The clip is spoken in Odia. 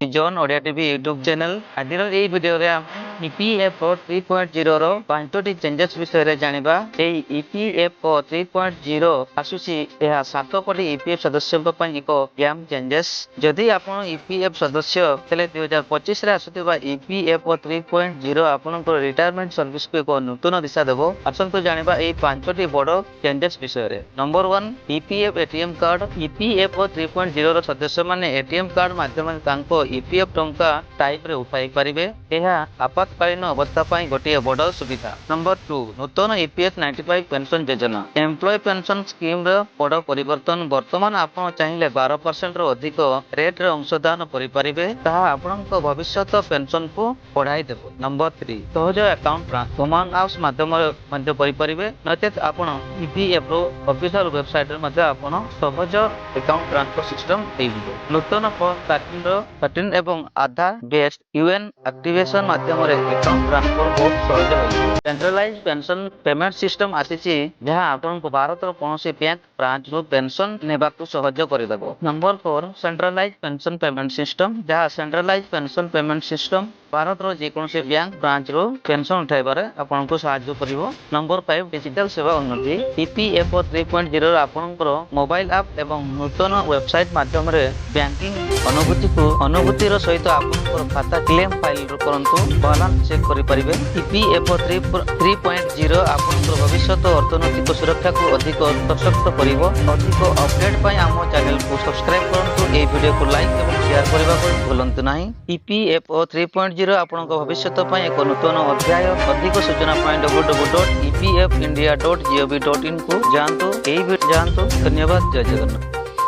ଜନ୍ ଓଡ଼ିଆ ଟିଭି ୟୁଟ୍ୟୁବ ଚ୍ୟାନେଲ ଆଜିର ଏହି ଭିଡ଼ିଓରେ ଇପିଏଫ୍ଓ 3.0 ର 5ଟି ଚେଞ୍ଜେସ୍ ବିଷୟରେ ଜାଣିବା। ଏହି ଇପିଏଫ୍ଓ 3.0 ଆସୁଛି ଏହା 7 କୋଟି ଇପିଏଫ୍ ସଦସ୍ୟଙ୍କ ପାଇଁ ଏକ ଗେମ୍ ଚେଞ୍ଜେସ୍। ଯଦି ଆପଣ ଇପିଏଫ୍ ସଦସ୍ୟ ହେଲେ 2025 ରେ ଆସୁଥିବା ଇପିଏଫ୍ଓ 3.0 ଆପଣଙ୍କର ରିଟାୟାରମେଣ୍ଟ ସର୍ଭିସକୁ ଏକ ନୂତନ ଦିଶା ଦେବ। ଆସନ୍ତୁ ଜାଣିବା ଏହି 5ଟି ବଡ଼ ଚେଞ୍ଜେସ୍ ବିଷୟରେ। Number 1 EPF ATM card. EPFO 3.0 ର ସଦସ୍ୟମାନେ ଏଟିଏମ୍ କାର୍ଡ ମାଧ୍ୟମରେ ତାଙ୍କ ଇପିଏଫ୍ ଟଙ୍କା ଟାଇମ୍ରେ ଉଠାଇ ପାରିବେ। ଏହା ଆପାତକାଳୀନ ଅବସ୍ଥା ପାଇଁ ଗୋଟିଏ ବଡ଼ ସୁବିଧା। ନମ୍ବର 2 ନୂତନ ଇପିଏଫ୍ 95 ପେନସନ୍ ଯୋଜନା। ଏମ୍ପ୍ଲୟ ପେନସନ୍ ସ୍କିମ୍ର ବଡ଼ ପରିବର୍ତ୍ତନ। ବର୍ତ୍ତମାନ ଆପଣ ଚାହିଁଲେ 12% ରୁ ଅଧିକ ରେଟ୍ରେ ଅଂଶଦାନ କରିପାରିବେ। ତାହା ଆପଣଙ୍କ ଭବିଷ୍ୟତ ପେନସନ୍କୁ ବଢ଼ାଇ ଦେବ। ନମ୍ବର 3 ସହଜ ଆକାଉଣ୍ଟ ଟ୍ରାନ୍ସଫର। କମାଣ୍ଡ ଆପ୍ସ ମାଧ୍ୟମରେ ମଧ୍ୟ କରିପାରିବେ, ନଚେତ୍ ଆପଣ ଇପିଏଫ୍ର ଅଫିସିଆଲ ୱେବସାଇଟ୍ରେ ମଧ୍ୟ ଆପଣ ସହଜ ଆକାଉଣ୍ଟ ଟ୍ରାନ୍ସଫର ସିଷ୍ଟମ ହେଇଯିବ। ନୂତନ ଫର୍ମ 13 ଏବଂ ଆଧାର ବେସ୍ଡ ୟୁଏନ୍ ଆକ୍ଟିଭେସନ ମାଧ୍ୟମରେ ଆକାଉଣ୍ଟ ଟ୍ରାନ୍ସଫର ବହୁତ ସହଜ ହୋଇଯିବ। ସେଣ୍ଟ୍ରାଲାଇଜ୍ ପେନସନ୍ ପେମେଣ୍ଟ ସିଷ୍ଟମ ଆସିଛି, ଯାହା ଆପଣଙ୍କୁ ଭାରତର କୌଣସି ବ୍ୟାଙ୍କ ବ୍ରାଞ୍ଚରୁ ପେନସନ୍ ନେବାକୁ ସହଜ କରିଦେବ। Number 4 centralise pension payment system. ଯାହା ସେଣ୍ଟ୍ରାଲାଇଜ୍ ପେନସନ୍ ପେମେଣ୍ଟ ସିଷ୍ଟମ ଭାରତର ଯେକୌଣସି ବ୍ୟାଙ୍କ ବ୍ରାଞ୍ଚରୁ ପେନସନ୍ ଉଠାଇବାରେ ଆପଣଙ୍କୁ ସାହାଯ୍ୟ କରିବ। ନମ୍ବର 5 ଡିଜିଟାଲ ସେବା ଉନ୍ନତି। ଇପିଏଫ୍ଓ 3.0 ଆପଣଙ୍କର ମୋବାଇଲ ଆପ୍ ଏବଂ ନୂତନ ୱେବସାଇଟ ମାଧ୍ୟମରେ ବ୍ୟାଙ୍କିଂ ଅନୁଭୂତିର ସହିତ ଆପଣଙ୍କର ଖାତା କ୍ଲେମ୍ ଫାଇଲ କରନ୍ତୁ, ବାଲାନ୍ସ ଚେକ୍ କରିପାରିବେ। ଇପିଏଫ୍ଓ 3.0 ଆପଣଙ୍କର ଭବିଷ୍ୟତ ଅର୍ଥନୈତିକ ସୁରକ୍ଷାକୁ ଅଧିକ ସଶକ୍ତ କରିବ। ଅଧିକ ଅପଡେଟ୍ ପାଇଁ ଆମ ଚ୍ୟାନେଲକୁ ସବସ୍କ୍ରାଇବ କରନ୍ତୁ। ଏହି ଭିଡ଼ିଓକୁ ଲାଇକ୍ ଏବଂ ସେୟାର କରିବାକୁ ଭୁଲନ୍ତୁ ନାହିଁ। ଇପିଏଫ୍ଓ 3.0 ଆପଣଙ୍କ ଭବିଷ୍ୟତ ପାଇଁ ଏକ ନୂତନ ଅଧ୍ୟାୟ। ଅଧିକ ସୂଚନା ପାଇଁ www.epfindia.gov.in କୁ ଯାଆନ୍ତୁ। ଧନ୍ୟବାଦ। ଜୟ ଜଗନ୍ନାଥ।